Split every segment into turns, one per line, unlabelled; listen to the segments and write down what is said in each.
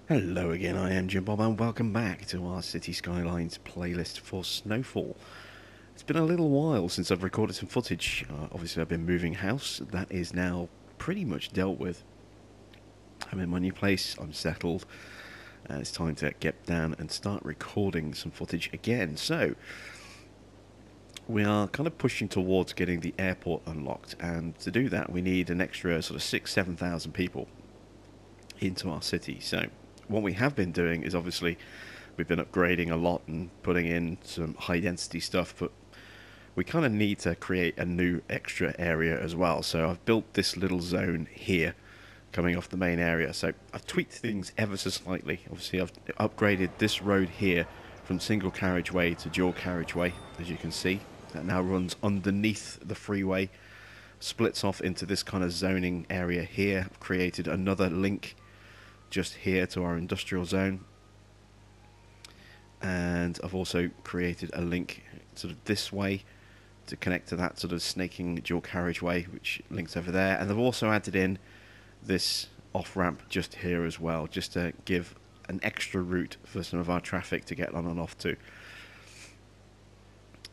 Hello again, I am Jim Bob and welcome back to our City Skylines playlist for Snowfall. It's been a little while since I've recorded some footage. Obviously I've been moving house, that is now pretty much dealt with. I'm in my new place, I'm settled, and it's time to get down and start recording some footage again. So, we are kind of pushing towards getting the airport unlocked, and to do that we need an extra sort of 7,000 people into our city. So what we have been doing is obviously we've been upgrading a lot and putting in some high density stuff, but we kind of need to create a new extra area as well. So I've built this little zone here coming off the main area. So I've tweaked things ever so slightly. Obviously I've upgraded this road here from single carriageway to dual carriageway, as you can see. That now runs underneath the freeway, splits off into this kind of zoning area here. I've created another link just here to our industrial zone, and I've also created a link sort of this way to connect to that sort of snaking dual carriageway which links over there, and I've also added in this off ramp just here as well, just to give an extra route for some of our traffic to get on and off to.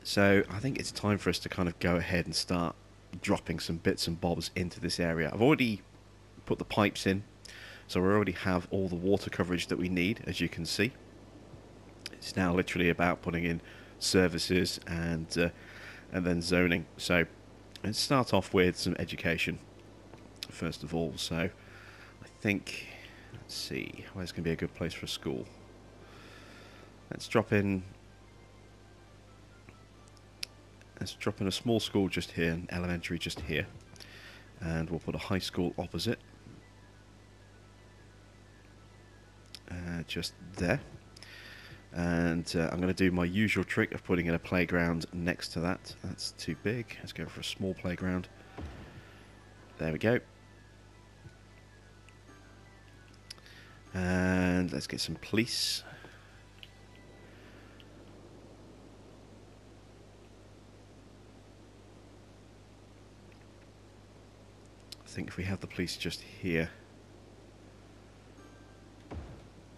So I think it's time for us to kind of go ahead and start dropping some bits and bobs into this area. I've already put the pipes in, so we already have all the water coverage that we need, as you can see. It's now literally about putting in services and then zoning. So let's start off with some education first of all. So I think, let's see, where's going to be a good place for a school? Let's drop in a small school just here, an elementary just here, and we'll put a high school opposite, just there. And I'm going to do my usual trick of putting in a playground next to that. That's too big. Let's go for a small playground. There we go. And let's get some police. I think if we have the police just here,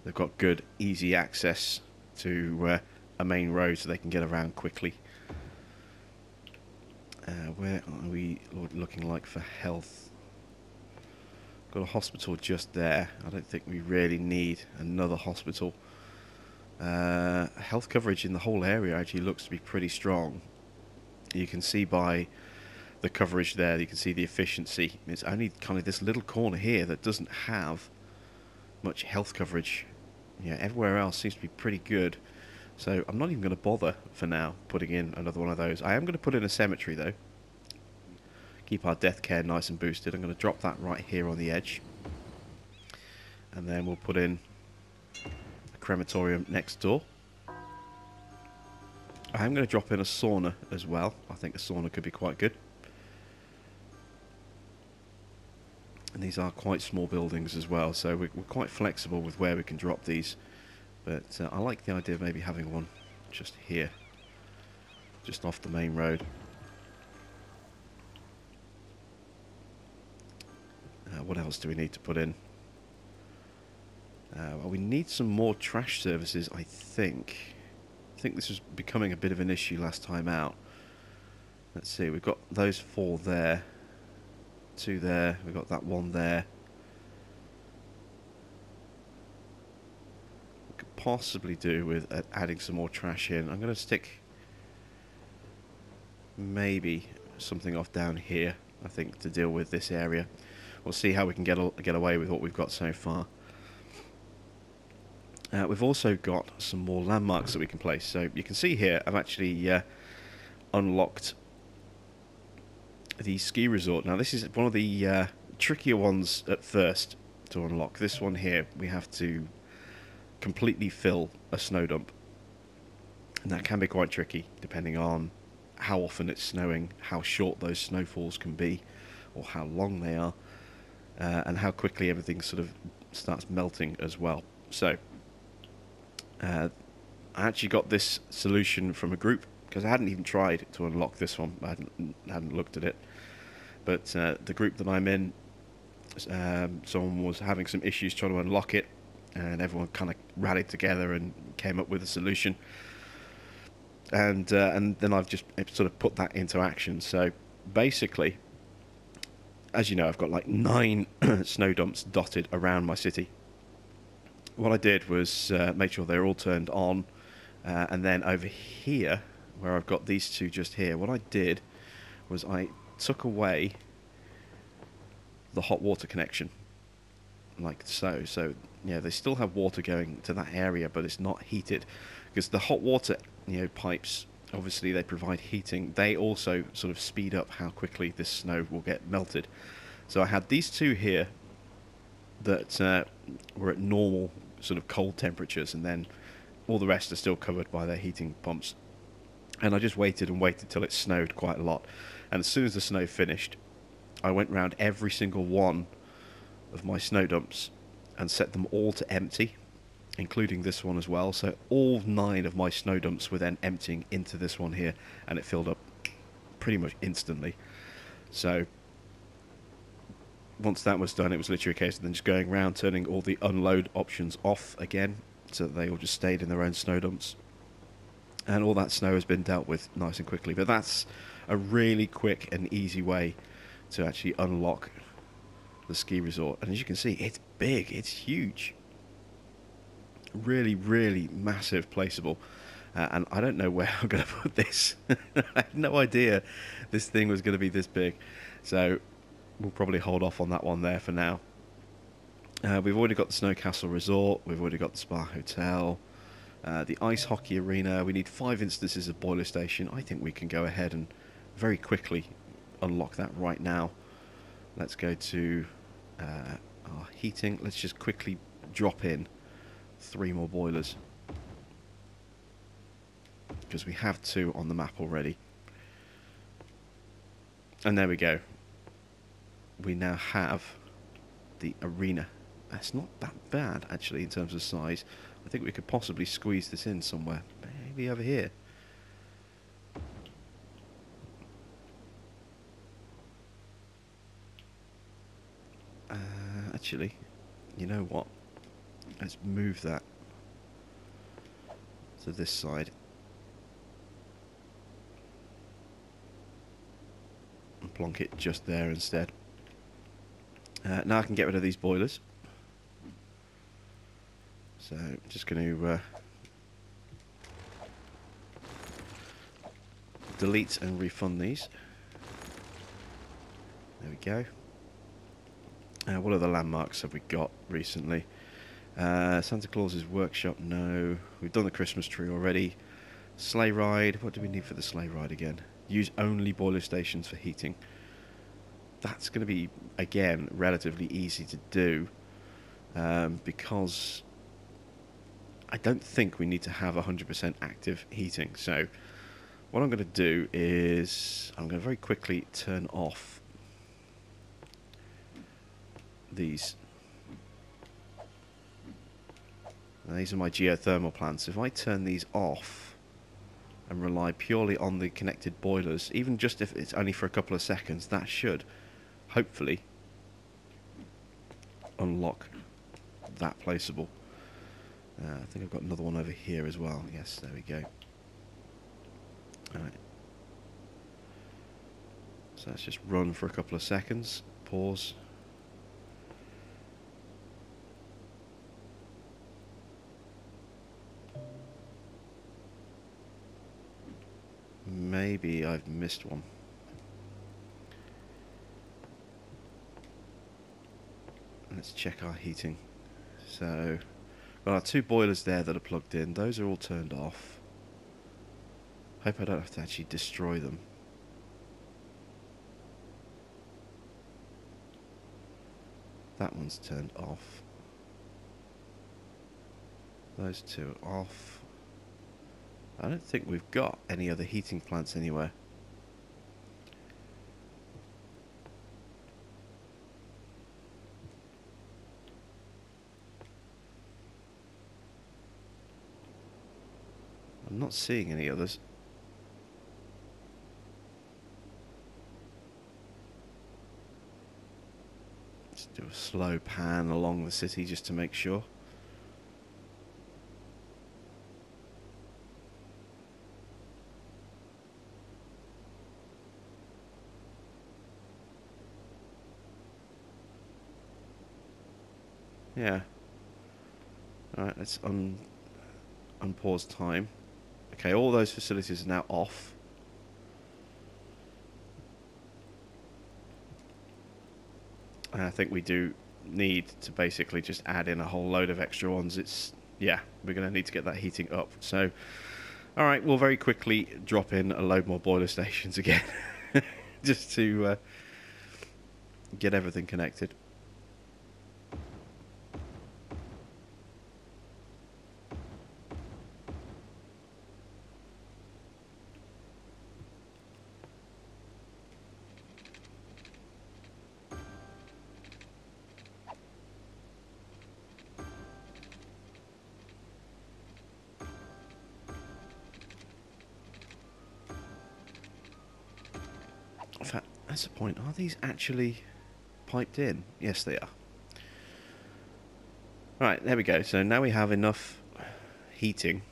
they've got good, easy access to a main road so they can get around quickly. Where are we looking like for health? Got a hospital just there. I don't think we really need another hospital. Health coverage in the whole area actually looks to be pretty strong. You can see by the coverage there, you can see the efficiency. It's only kind of this little corner here that doesn't have much health coverage. Yeah, everywhere else seems to be pretty good. So I'm not even going to bother for now putting in another one of those. I am going to put in a cemetery though. Keep our death care nice and boosted. I'm going to drop that right here on the edge. And then we'll put in a crematorium next door. I am going to drop in a sauna as well. I think a sauna could be quite good. And these are quite small buildings as well, so we're quite flexible with where we can drop these. But I like the idea of maybe having one just here, just off the main road. What else do we need to put in? Well, we need some more trash services, I think. I think this was becoming a bit of an issue last time out. Let's see, we've got those 4 there. 2 there, we've got that 1 there. We could possibly do with adding some more trash in. I'm going to stick maybe something off down here, I think, to deal with this area. We'll see how we can get away with what we've got so far. We've also got some more landmarks that we can place. So you can see here, I've actually unlocked the ski resort. Now this is one of the trickier ones at first to unlock. This one here, we have to completely fill a snow dump, and that can be quite tricky depending on how often it's snowing, how short those snowfalls can be, or how long they are, and how quickly everything sort of starts melting as well. So I actually got this solution from a group, because I hadn't even tried to unlock this one. I hadn't looked at it. But the group that I'm in, someone was having some issues trying to unlock it, and everyone kind of rallied together and came up with a solution. And then I've just sort of put that into action. So basically, as you know, I've got like 9 snow dumps dotted around my city. What I did was make sure they're all turned on, and then over here, where I've got these two just here, what I did was I took away the hot water connection, like so. So, yeah, they still have water going to that area, but it's not heated, because the hot water, pipes, obviously they provide heating. They also sort of speed up how quickly this snow will get melted. So I had these two here that were at normal sort of cold temperatures, and then all the rest are still covered by their heating pumps. And I just waited and waited till it snowed quite a lot. And as soon as the snow finished, I went round every single one of my snow dumps and set them all to empty, including this one as well. So all 9 of my snow dumps were then emptying into this one here, and it filled up pretty much instantly. So once that was done, it was literally a case of then just going around, turning all the unload options off again, so that they all just stayed in their own snow dumps. And all that snow has been dealt with nice and quickly. But that's a really quick and easy way to actually unlock the ski resort. And as you can see, it's big, it's huge. Really, really massive placeable. And I don't know where I'm going to put this. I had no idea this thing was going to be this big. So we'll probably hold off on that one there for now. We've already got the Snow Castle Resort. We've already got the Spa Hotel. The Ice Hockey Arena. We need 5 instances of Boiler Station. I think we can go ahead and very quickly unlock that right now. Let's go to our heating. Let's just quickly drop in 3 more boilers, because we have 2 on the map already. And there we go. We now have the arena. That's not that bad, actually, in terms of size. I think we could possibly squeeze this in somewhere. Maybe over here. Actually, you know what? Let's move that to this side. And plonk it just there instead. Now I can get rid of these boilers. So I'm just going to delete and refund these. There we go. What other landmarks have we got recently? Santa Claus's workshop, no. We've done the Christmas tree already. Sleigh ride, what do we need for the sleigh ride again? Use only boiler stations for heating. That's going to be, again, relatively easy to do, because I don't think we need to have 100% active heating. So what I'm going to do is I'm going to very quickly turn off these. Now, these are my geothermal plants. If I turn these off and rely purely on the connected boilers, even just if it's only for a couple of seconds, that should hopefully unlock that placeable. I think I've got another one over here as well. Yes, there we go. Alright. So let's just run for a couple of seconds. Pause. Maybe I've missed one. Let's check our heating. So, got our 2 boilers there that are plugged in. Those are all turned off. Hope I don't have to actually destroy them. That one's turned off. Those 2 are off. I don't think we've got any other heating plants anywhere. I'm not seeing any others. Let's do a slow pan along the city just to make sure. Yeah. Alright, let's unpause time. Okay, all those facilities are now off. And I think we do need to basically just add in a whole load of extra ones. Yeah, we're going to need to get that heating up. So, alright, we'll very quickly drop in a load more boiler stations again. Just to get everything connected. In fact, that's the point. Are these actually piped in? Yes, they are. Right, there we go. So now we have enough heating.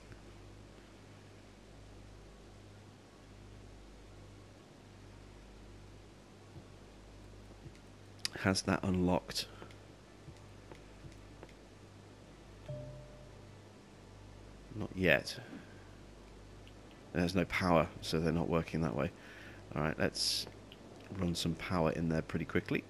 Has that unlocked? Not yet. There's no power, so they're not working that way. Alright, let's run some power in there pretty quickly.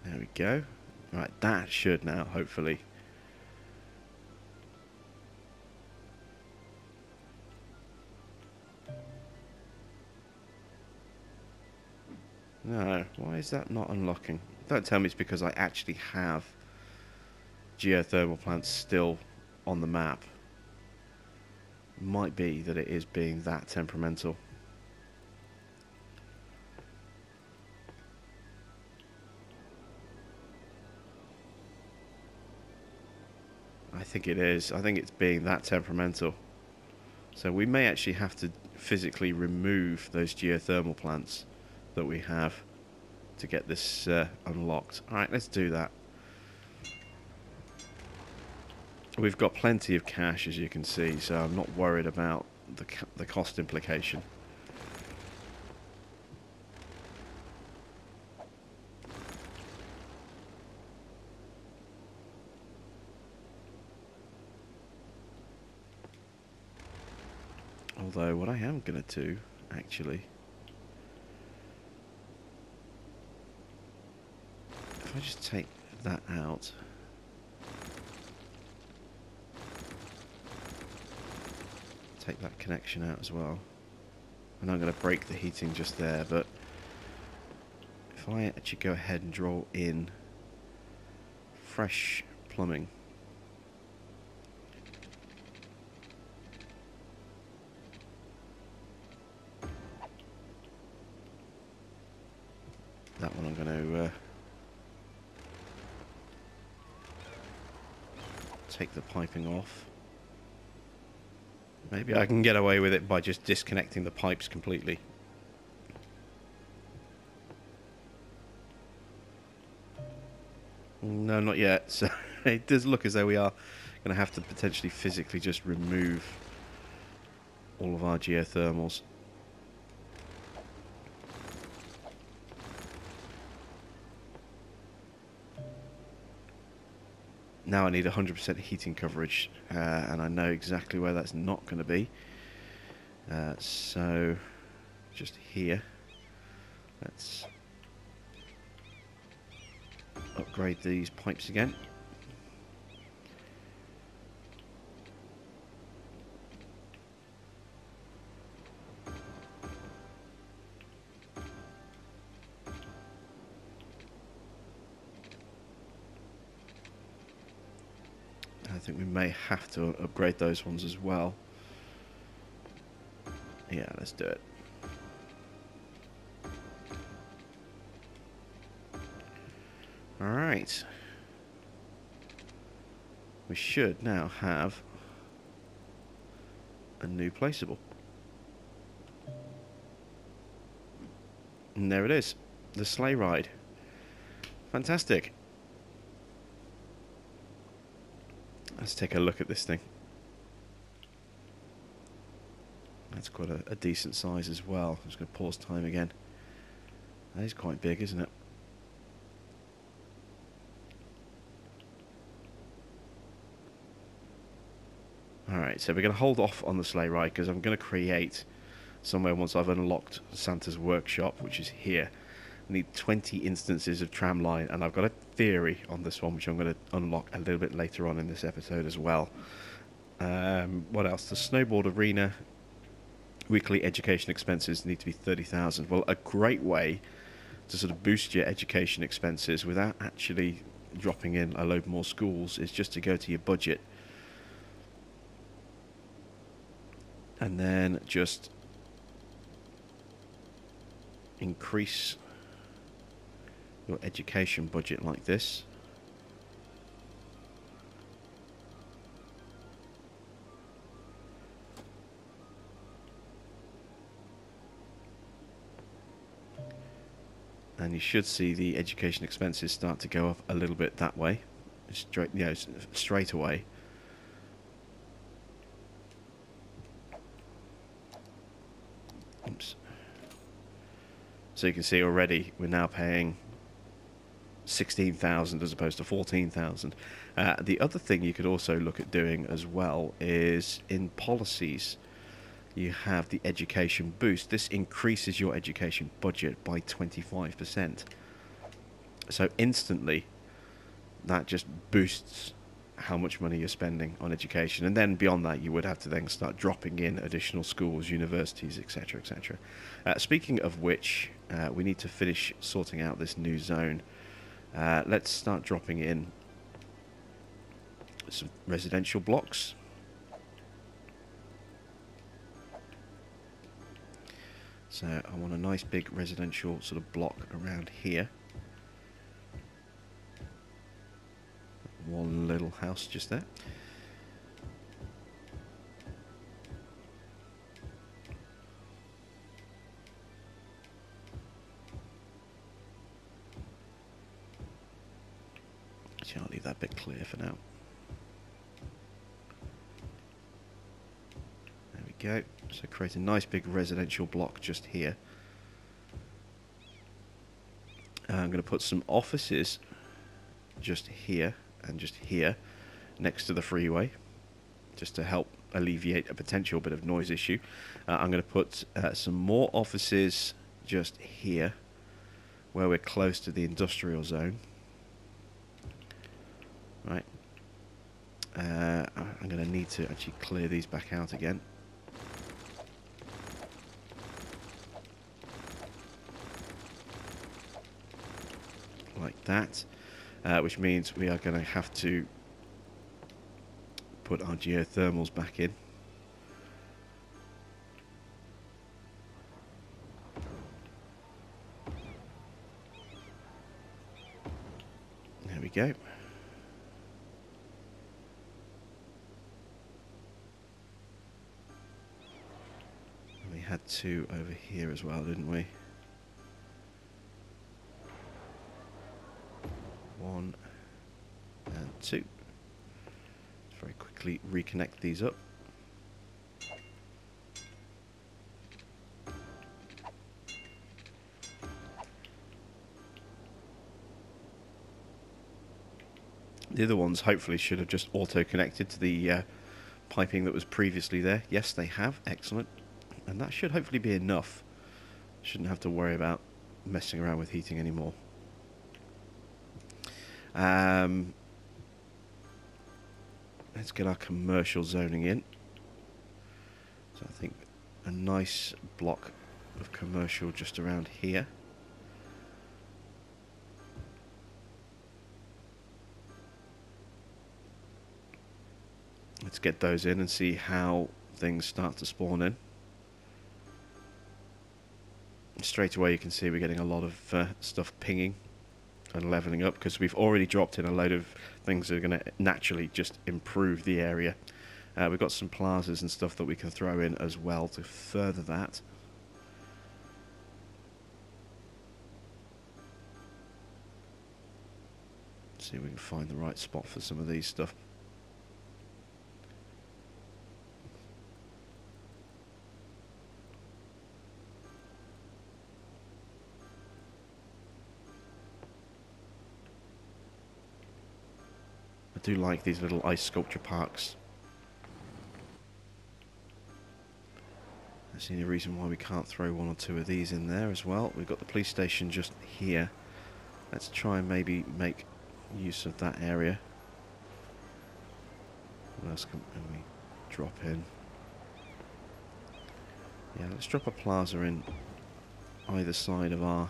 There we go. Right, that should now, hopefully. No, why is that not unlocking? Don't tell me it's because I actually have geothermal plants still on the map. Might be that it is being that temperamental. I think it is. I think it's being that temperamental. So we may actually have to physically remove those geothermal plants that we have to get this unlocked. Alright, let's do that. We've got plenty of cash, as you can see, so I'm not worried about the cost implication. Although, what I am going to do, actually, if I just take that out, take that connection out as well, and I'm going to break the heating just there, but if I actually go ahead and draw in fresh plumbing, that one I'm going to take the piping off. Maybe I can get away with it by just disconnecting the pipes completely. No, not yet. So it does look as though we are going to have to potentially physically just remove all of our geothermals. Now I need 100% heating coverage, and I know exactly where that's not going to be. So, just here, let's upgrade these pipes again. I think we may have to upgrade those ones as well. Yeah, let's do it. Alright. We should now have a new placeable. And there it is. The sleigh ride. Fantastic. Let's take a look at this thing. That's quite a decent size as well. I'm just going to pause time again. That is quite big, isn't it? Alright, so we're going to hold off on the sleigh ride because I'm going to create somewhere once I've unlocked Santa's workshop, which is here. I need 20 instances of tramline, and I've got a theory on this one which I'm going to unlock a little bit later on in this episode as well. What else? The snowboard arena. Weekly education expenses need to be 30,000. Well, a great way to sort of boost your education expenses without actually dropping in a load more schools is just to go to your budget and then just increase your education budget like this. And you should see the education expenses start to go up a little bit that way, straight away. Oops. So you can see already we're now paying 16,000 as opposed to 14,000. The other thing you could also look at doing as well is in policies. You have the education boost. This increases your education budget by 25%. So instantly, that just boosts how much money you're spending on education. And then beyond that, you would have to then start dropping in additional schools, universities, etc., etc. Speaking of which, we need to finish sorting out this new zone. Let's start dropping in some residential blocks. So I want a nice big residential sort of block around here. One little house just there. So I'll leave that bit clear for now. There we go. So create a nice big residential block just here. I'm going to put some offices just here and just here next to the freeway, just to help alleviate a potential bit of noise issue. I'm going to put some more offices just here where we're close to the industrial zone. Right. I'm going to need to actually clear these back out again. Like that, which means we are going to have to put our geothermals back in. There we go. And we had two over here as well, didn't we? One and two. Let's very quickly reconnect these up. The other ones hopefully should have just auto-connected to the piping that was previously there. Yes, they have. Excellent. And that should hopefully be enough. Shouldn't have to worry about messing around with heating anymore. Let's get our commercial zoning in. So I think a nice block of commercial just around here. Let's get those in and see how things start to spawn in. Straight away you can see we're getting a lot of stuff pinging and leveling up because we've already dropped in a load of things that are going to naturally just improve the area. We've got some plazas and stuff that we can throw in as well to further that. See if we can find the right spot for some of these stuff. do like these little ice sculpture parks. I see any reason why we can't throw one or two of these in there as well. We've got the police station just here. Let's try and maybe make use of that area. What else can we drop in? Yeah, let's drop a plaza in either side of our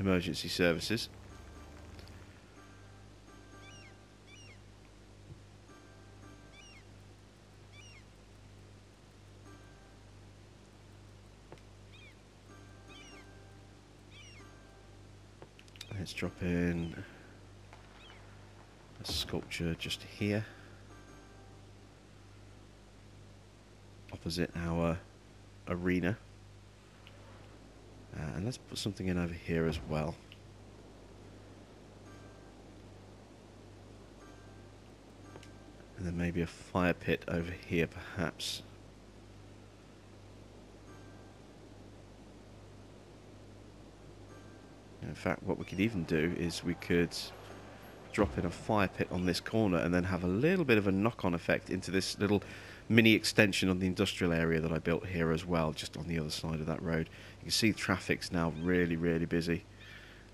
emergency services. Let's drop in a sculpture just here, opposite our arena. And let's put something in over here as well. And then maybe a fire pit over here, perhaps. In fact, what we could even do is we could drop in a fire pit on this corner and then have a little bit of a knock-on effect into this little mini extension on the industrial area that I built here as well, just on the other side of that road. You can see traffic's now really, really busy.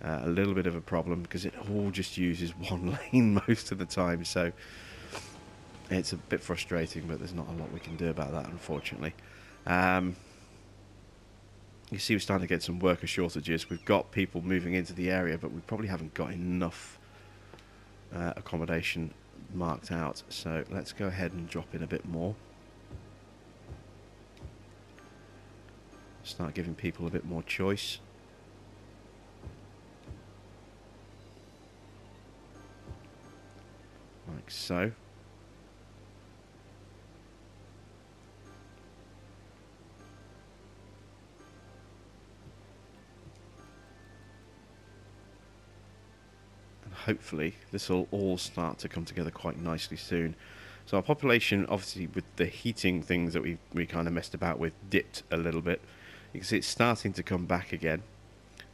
A little bit of a problem because it all just uses one lane most of the time, so it's a bit frustrating, but there's not a lot we can do about that, unfortunately. You see we're starting to get some worker shortages. We've got people moving into the area, but we probably haven't got enough accommodation marked out. So let's go ahead and drop in a bit more. Start giving people a bit more choice. Like so. Hopefully this will all start to come together quite nicely soon. So our population, obviously with the heating things that we kind of messed about with, dipped a little bit. You can see it's starting to come back again,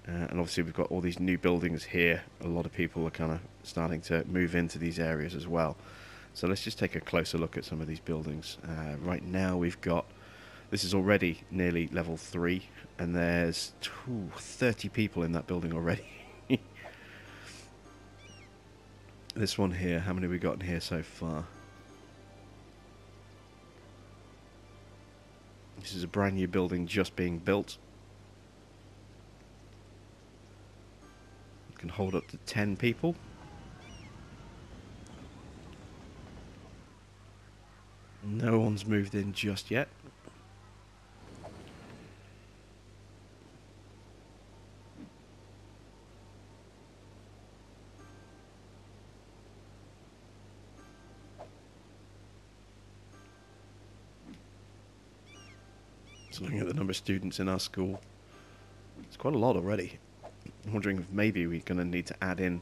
and obviously we've got all these new buildings here. A lot of people are kind of starting to move into these areas as well. So let's just take a closer look at some of these buildings. Right now we've got, this is already nearly level 3, and there's 30 people in that building already. This one here, how many have we got in here so far? This is a brand new building just being built. It can hold up to 10 people. No one's moved in just yet. So looking at the number of students in our school, it's quite a lot already. I'm wondering if maybe we're going to need to add in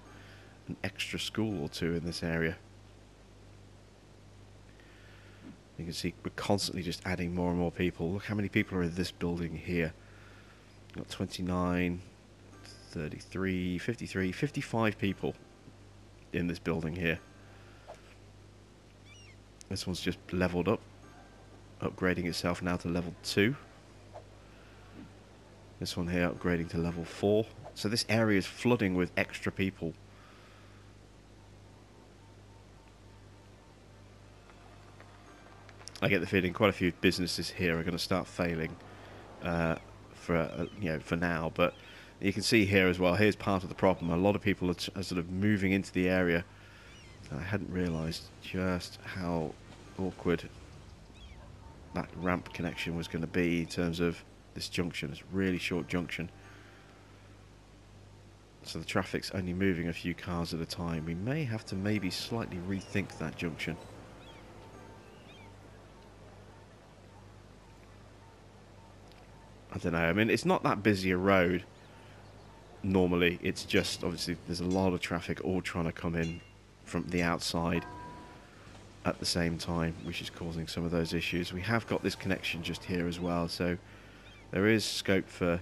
an extra school or two in this area. You can see we're constantly just adding more and more people. Look how many people are in this building here. We've got 29, 33, 53, 55 people in this building here. This one's just leveled up, upgrading itself now to level 2. This one here upgrading to level 4. So this area is flooding with extra people. I get the feeling quite a few businesses here are going to start failing for now. But you can see here as well, here's part of the problem. A lot of people are sort of moving into the area. I hadn't realised just how awkward that ramp connection was going to be in terms of this junction. It's a really short junction, so the traffic's only moving a few cars at a time. We may have to maybe slightly rethink that junction. I don't know, I mean, it's not that busy a road normally. It's just obviously there's a lot of traffic all trying to come in from the outside at the same time, which is causing some of those issues. We have got this connection just here as well, so there is scope for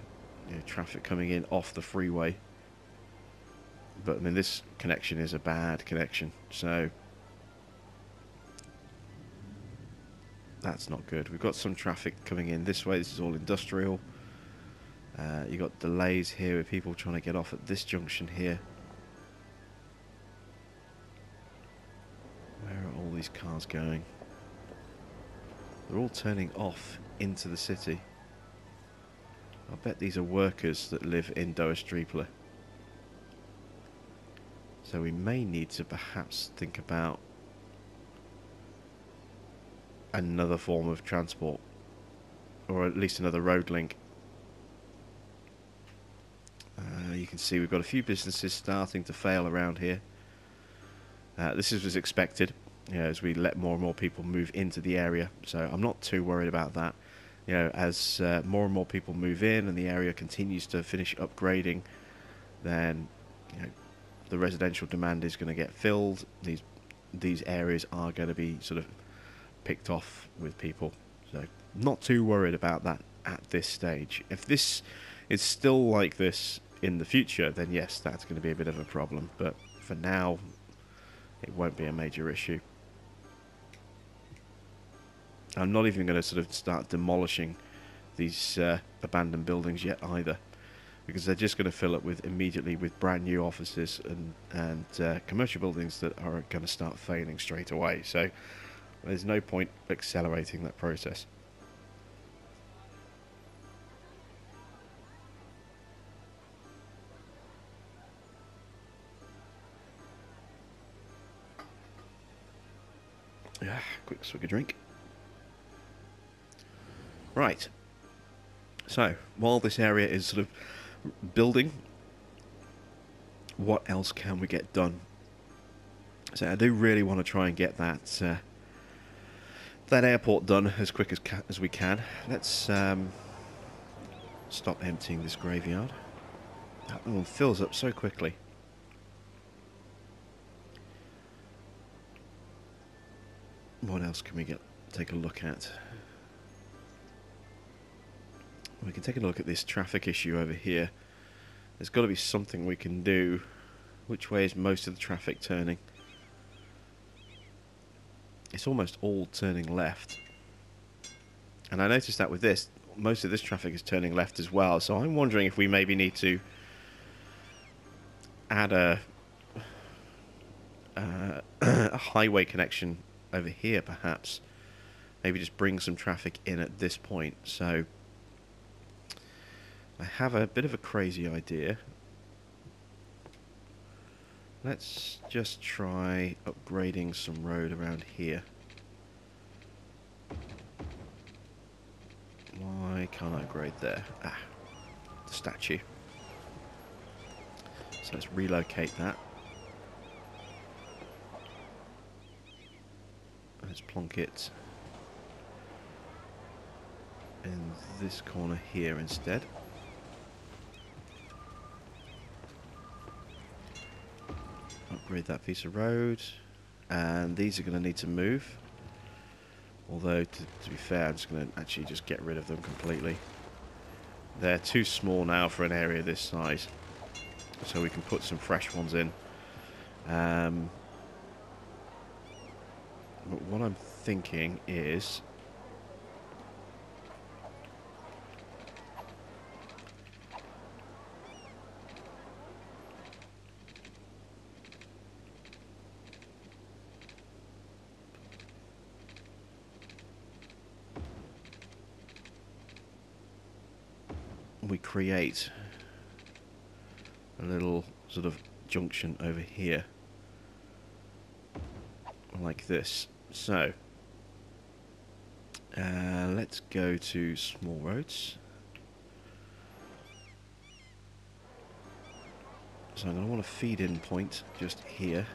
traffic coming in off the freeway. But I mean, this connection is a bad connection, so That's not good. We've got some traffic coming in this way. This is all industrial. You've got delays here with people trying to get off at this junction here. Where are all these cars going? They're all turning off into the city. I bet these are workers that live in Doastripla. So we may need to perhaps think about another form of transport, or at least another road link. You can see we've got a few businesses starting to fail around here. This was expected, you know, as we let more and more people move into the area. So I'm not too worried about that. You know, as more and more people move in and the area continues to finish upgrading, then you know, the residential demand is going to get filled. These areas are going to be sort of picked off with people. So not too worried about that at this stage. If this is still like this in the future, then yes, that's going to be a bit of a problem. But for now, it won't be a major issue. I'm not even going to sort of start demolishing these abandoned buildings yet either, because they're just going to fill up with immediately with brand new offices and commercial buildings that are going to start failing straight away. So there's no point accelerating that process. Yeah, quick swig of drink. Right. So, while this area is sort of building, what else can we get done? So I do really want to try and get that that airport done as quick as we can. Let's stop emptying this graveyard. That one fills up so quickly. What else can we take a look at? We can take a look at this traffic issue over here. There's got to be something we can do. Which way is most of the traffic turning? It's almost all turning left. And I noticed that with this, most of this traffic is turning left as well. So I'm wondering if we maybe need to add a highway connection over here, perhaps. Maybe just bring some traffic in at this point. So I have a bit of a crazy idea. Let's just try upgrading some road around here. Why can't I upgrade there? Ah, the statue. So let's relocate that. Let's plonk it in this corner here instead. Upgrade that piece of road, and these are going to need to move. Although, to be fair, I'm just going to actually just get rid of them completely. They're too small now for an area this size, so we can put some fresh ones in. But what I'm thinking is we create a little sort of junction over here like this. So let's go to small roads. So I'm going to want a feed-in point just here.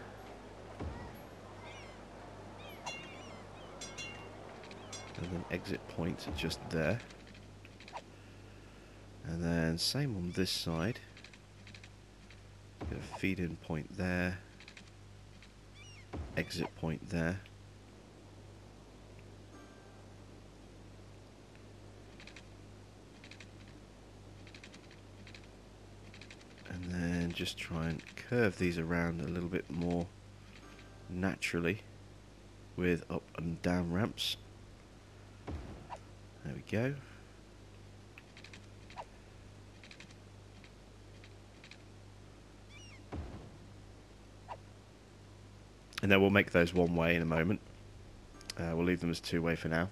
And then exit point just there. And then same on this side. Get a feed-in point there. Exit point there. And then just try and curve these around a little bit more naturally with up and down ramps. go. And then we'll make those one-way in a moment. We'll leave them as two-way for now.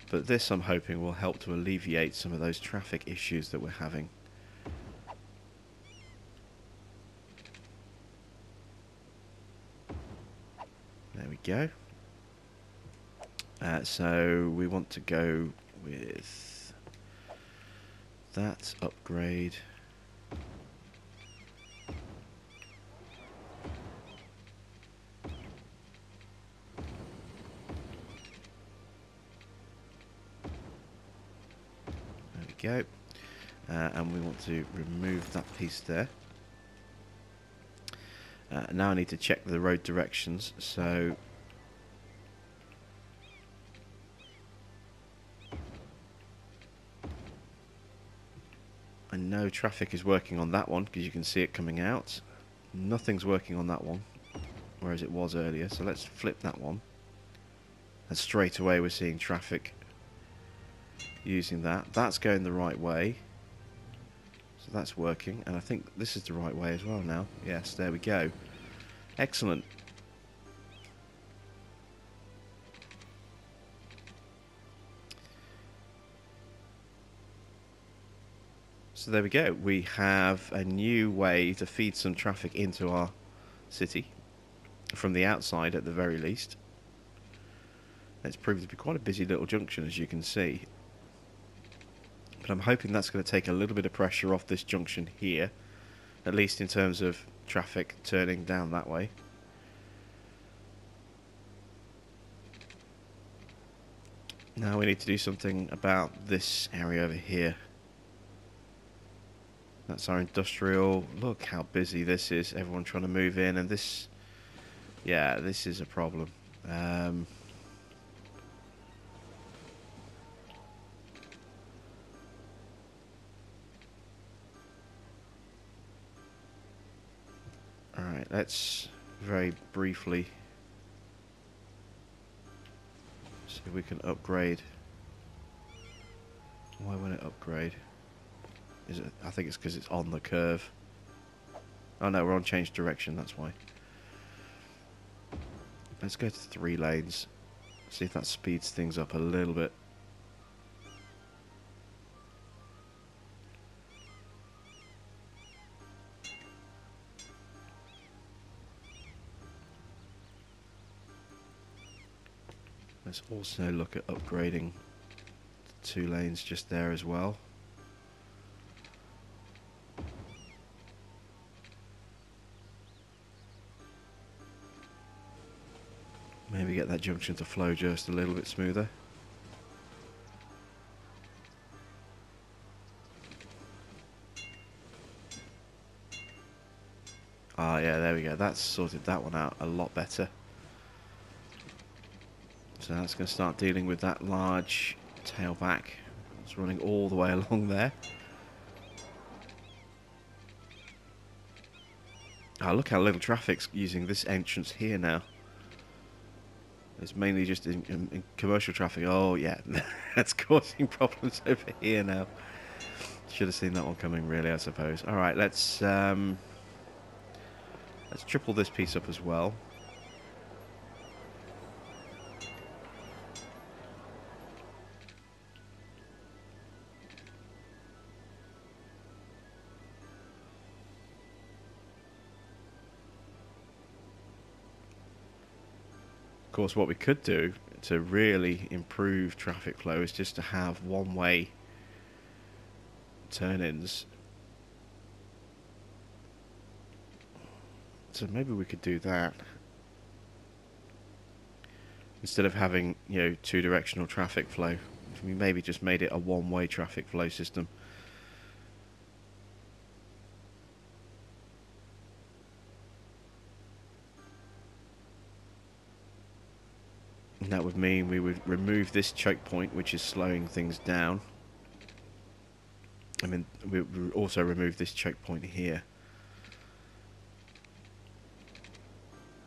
But this, I'm hoping, will help to alleviate some of those traffic issues that we're having. There we go. So we want to go with that upgrade. Go, and we want to remove that piece there. Now I need to check the road directions, so I know traffic is working on that one because you can see it coming out. Nothing's working on that one, whereas it was earlier, so let's flip that one. And straight away we're seeing traffic using that. That's going the right way, so that's working, and I think this is the right way as well now. Yes, there we go. Excellent. So there we go. We have a new way to feed some traffic into our city from the outside, at the very least. It's proved to be quite a busy little junction, as you can see. But I'm hoping that's going to take a little bit of pressure off this junction here, at least in terms of traffic turning down that way. Now we need to do something about this area over here. That's our industrial. Look how busy this is. Everyone trying to move in, and this, yeah, this is a problem. Alright, let's very briefly see if we can upgrade. Why won't it upgrade? Is it? I think it's because it's on the curve. Oh no, we're on change direction, that's why. Let's go to 3 lanes. See if that speeds things up a little bit. Let's also look at upgrading 2 lanes just there as well. Maybe get that junction to flow just a little bit smoother. Ah, yeah, there we go. That's sorted that one out a lot better. So that's going to start dealing with that large tailback. It's running all the way along there. Ah, look how little traffic's using this entrance here now. It's mainly just in commercial traffic. Oh, yeah, that's causing problems over here now. Should have seen that one coming, really, I suppose. All right, let's triple this piece up as well. Of course, what we could do to really improve traffic flow is just to have one-way turn-ins. So maybe we could do that. Instead of having, you know, 2-directional traffic flow, we maybe just made it a one-way traffic flow system. And that would mean we would remove this choke point, which is slowing things down. I mean, we would also remove this choke point here.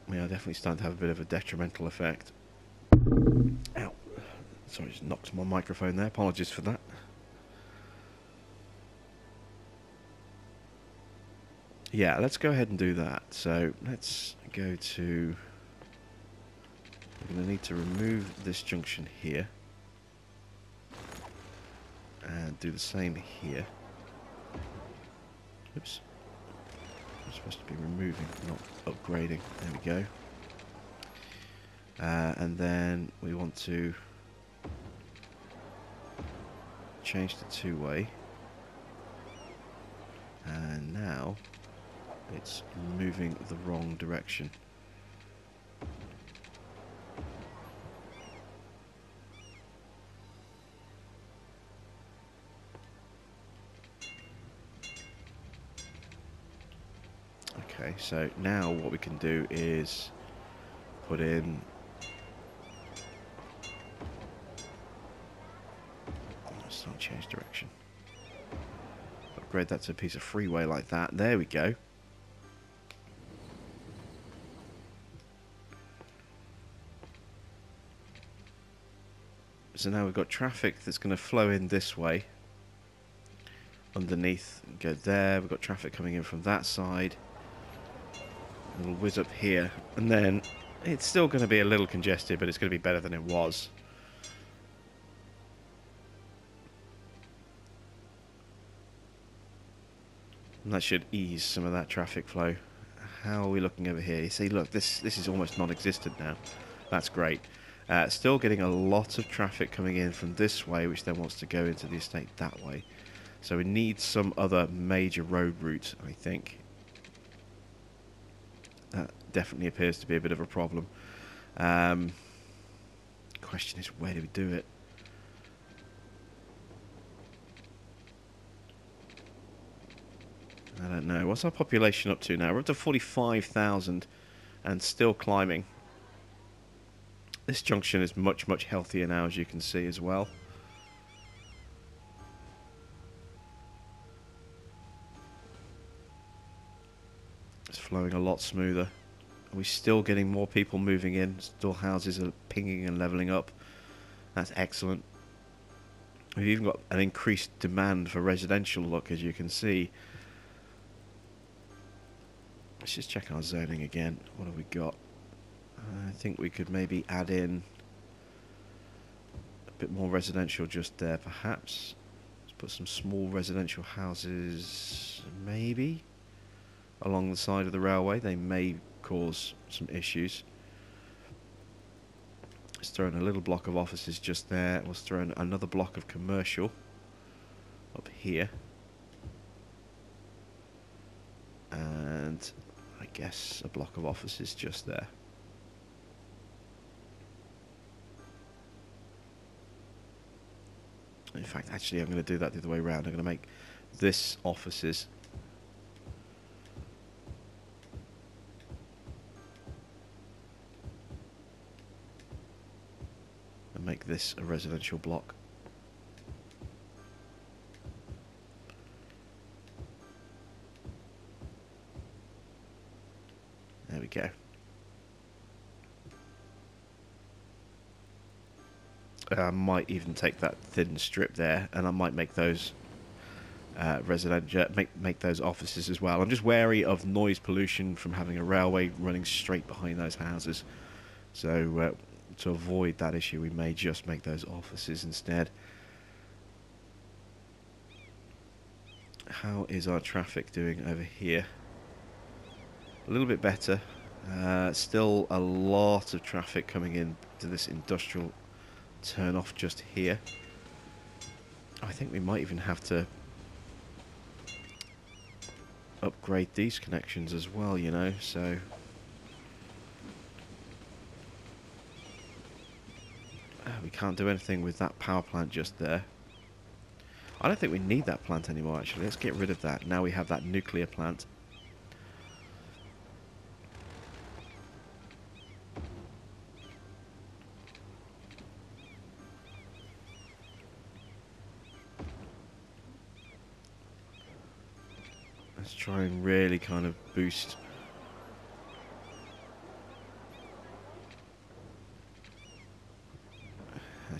We are definitely starting to have a bit of a detrimental effect. Ow. Sorry, just knocked my microphone there. Apologies for that. Yeah, let's go ahead and do that. So let's go to... We're going to need to remove this junction here. And do the same here. Oops. I'm supposed to be removing, not upgrading. There we go. And then we want to change to two-way. And now it's moving the wrong direction. Okay, so now what we can do is put in... Let's not change direction. Upgrade that to a piece of freeway like that. There we go. So now we've got traffic that's going to flow in this way. Underneath, go there. We've got traffic coming in from that side. It'll whiz up here. And then it's still going to be a little congested, but it's going to be better than it was. And that should ease some of that traffic flow. How are we looking over here? You see, look, this is almost non-existent now. That's great. Still getting a lot of traffic coming in from this way, which then wants to go into the estate that way. So we need some other major road route, I think. That definitely appears to be a bit of a problem. Question is, where do we do it? I don't know. What's our population up to now? We're up to 45,000 and still climbing. This junction is much, much healthier now, as you can see as well. It's flowing a lot smoother. Are we still getting more people moving in? Still houses are pinging and leveling up. That's excellent. We've even got an increased demand for residential, look, as you can see. Let's just check our zoning again. What have we got? I think we could maybe add in a bit more residential just there, perhaps. Let's put some small residential houses, maybe, along the side of the railway. They may cause some issues. Let's throw in a little block of offices just there. Let's throw in another block of commercial up here. And I guess a block of offices just there. In fact, actually, I'm going to do that the other way around. I'm going to make this offices. And make this a residential block. There we go. I might even take that thin strip there, and I might make those residential, make those offices as well. I'm just wary of noise pollution from having a railway running straight behind those houses. So to avoid that issue, we may just make those offices instead. How is our traffic doing over here? A little bit better. Still a lot of traffic coming in to this industrial turn off just here. I think we might even have to upgrade these connections as well, you know, so we can't do anything with that power plant just there. I don't think we need that plant anymore, actually. Let's get rid of that. Now we have that nuclear plant. Let's try and really kind of boost.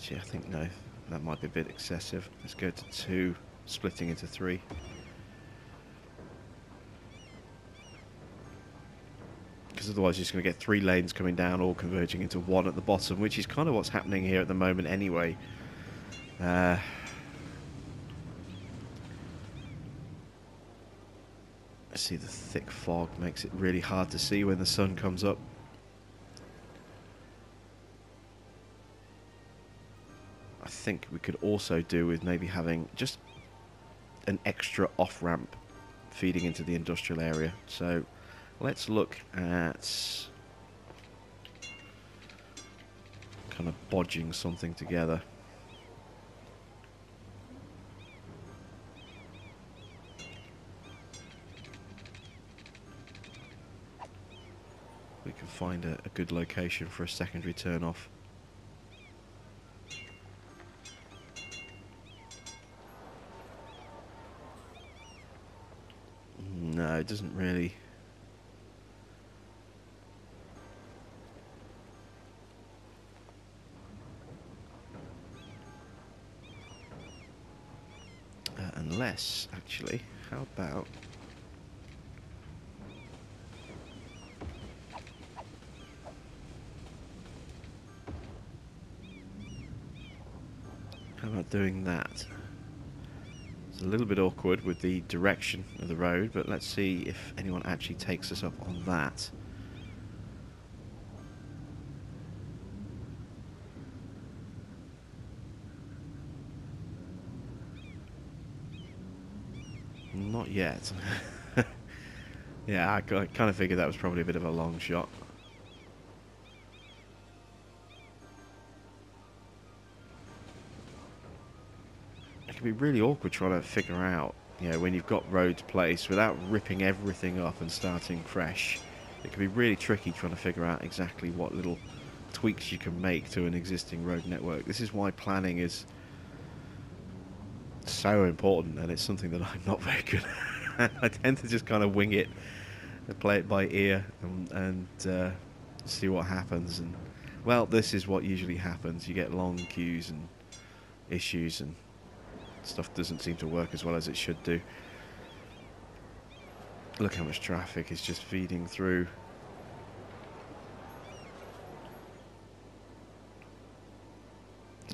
Actually, I think no, that might be a bit excessive. Let's go to 2, splitting into 3. Because otherwise you're just going to get 3 lanes coming down, all converging into 1 at the bottom, which is kind of what's happening here at the moment anyway. I see the thick fog makes it really hard to see when the sun comes up. I think we could also do with maybe having just an extra off-ramp feeding into the industrial area. So let's look at kind of bodging something together. We can find a good location for a secondary turn-off. No, it doesn't really. Unless, actually, how about... How about doing that? It's a little bit awkward with the direction of the road, but let's see if anyone actually takes us up on that. Not yet. Yeah, I kind of figured that was probably a bit of a long shot. It can be really awkward trying to figure out, you know, when you've got roads placed without ripping everything up and starting fresh. It can be really tricky trying to figure out exactly what little tweaks you can make to an existing road network. This is why planning is so important, and it's something that I'm not very good at. I tend to just kind of wing it and play it by ear and see what happens. And well, this is what usually happens. You get long queues and issues, and stuff doesn't seem to work as well as it should do. Look how much traffic is just feeding through.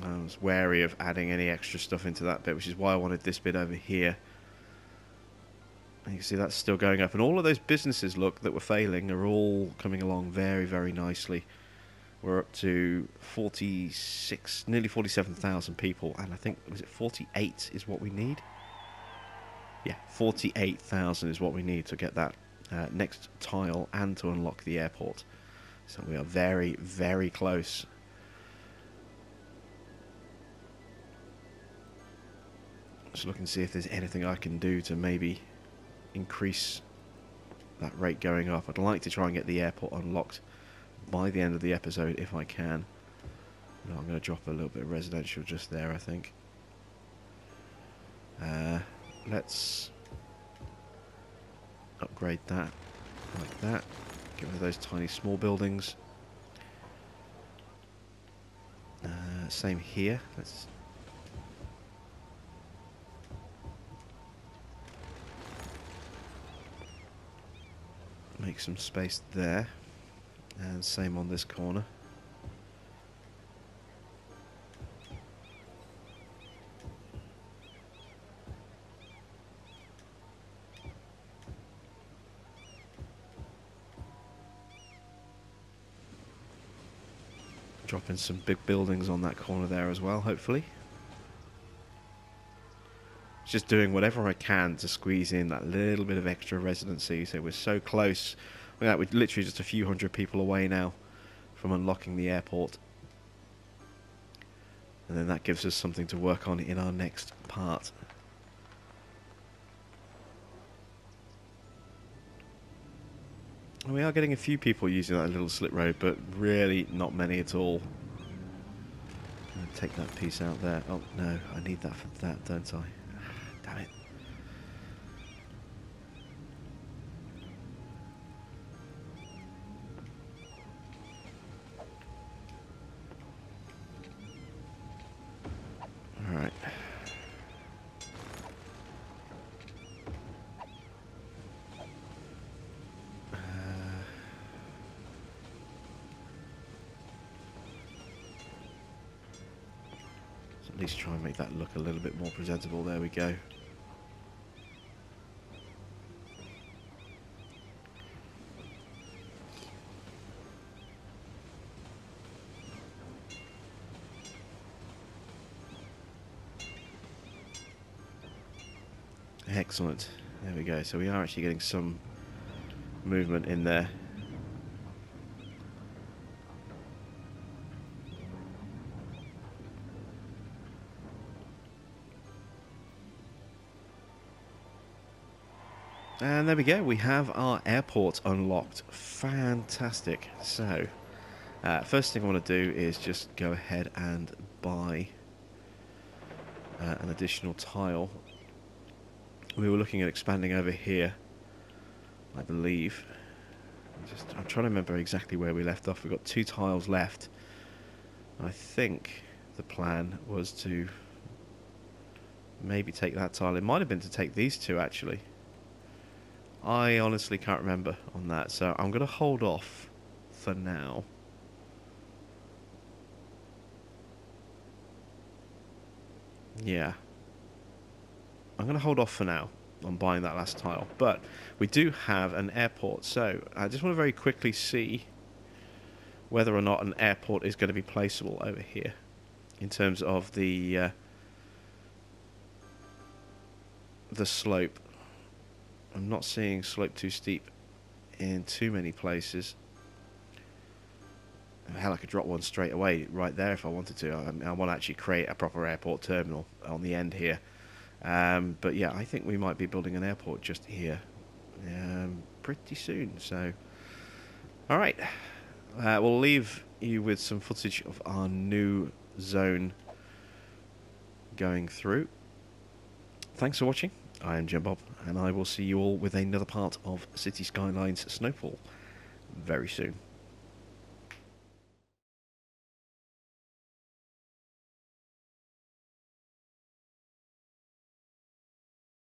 I was wary of adding any extra stuff into that bit, which is why I wanted this bit over here. And you can see that's still going up. And all of those businesses, look, that were failing are all coming along very, very nicely. We're up to 46, nearly 47,000 people. And I think, was it 48 is what we need? Yeah, 48,000 is what we need to get that next tile and to unlock the airport. So we are very, very close. Just looking to see if there's anything I can do to maybe increase that rate going up. I'd like to try and get the airport unlocked by the end of the episode if I can. No, I'm going to drop a little bit of residential just there, I think. Let's upgrade that like that. Get rid of those tiny small buildings. Same here. Let's make some space there, and same on this corner. Drop in some big buildings on that corner there as well, hopefully. Just doing whatever I can to squeeze in that little bit of extra residency. So we're so close. Look at that, we're literally just a few hundred people away now from unlocking the airport. And then that gives us something to work on in our next part. And we are getting a few people using that little slip road, but really not many at all. I'm going to take that piece out there. Oh no, I need that for that, don't I? Damn it. least try and make that look a little bit more presentable. There we go. Excellent. There we go. So we are actually getting some movement in there. And there we go. We have our airport unlocked. Fantastic. So, first thing I want to do is just go ahead and buy an additional tile. We were looking at expanding over here, I believe. I'm trying to remember exactly where we left off. We've got 2 tiles left. I think the plan was to maybe take that tile. It might have been to take these 2, actually. I honestly can't remember on that, so I'm going to hold off for now. Yeah. I'm going to hold off for now on buying that last tile, but we do have an airport, so I just want to very quickly see whether or not an airport is going to be placeable over here in terms of the slope. I'm not seeing slope too steep in too many places. Hell, I could drop one straight away right there if I wanted to. I want to actually create a proper airport terminal on the end here. But yeah, I think we might be building an airport just here pretty soon. So, alright. We'll leave you with some footage of our new zone going through. Thanks for watching. I am Jim Bob, and I will see you all with another part of City Skylines Snowfall very soon.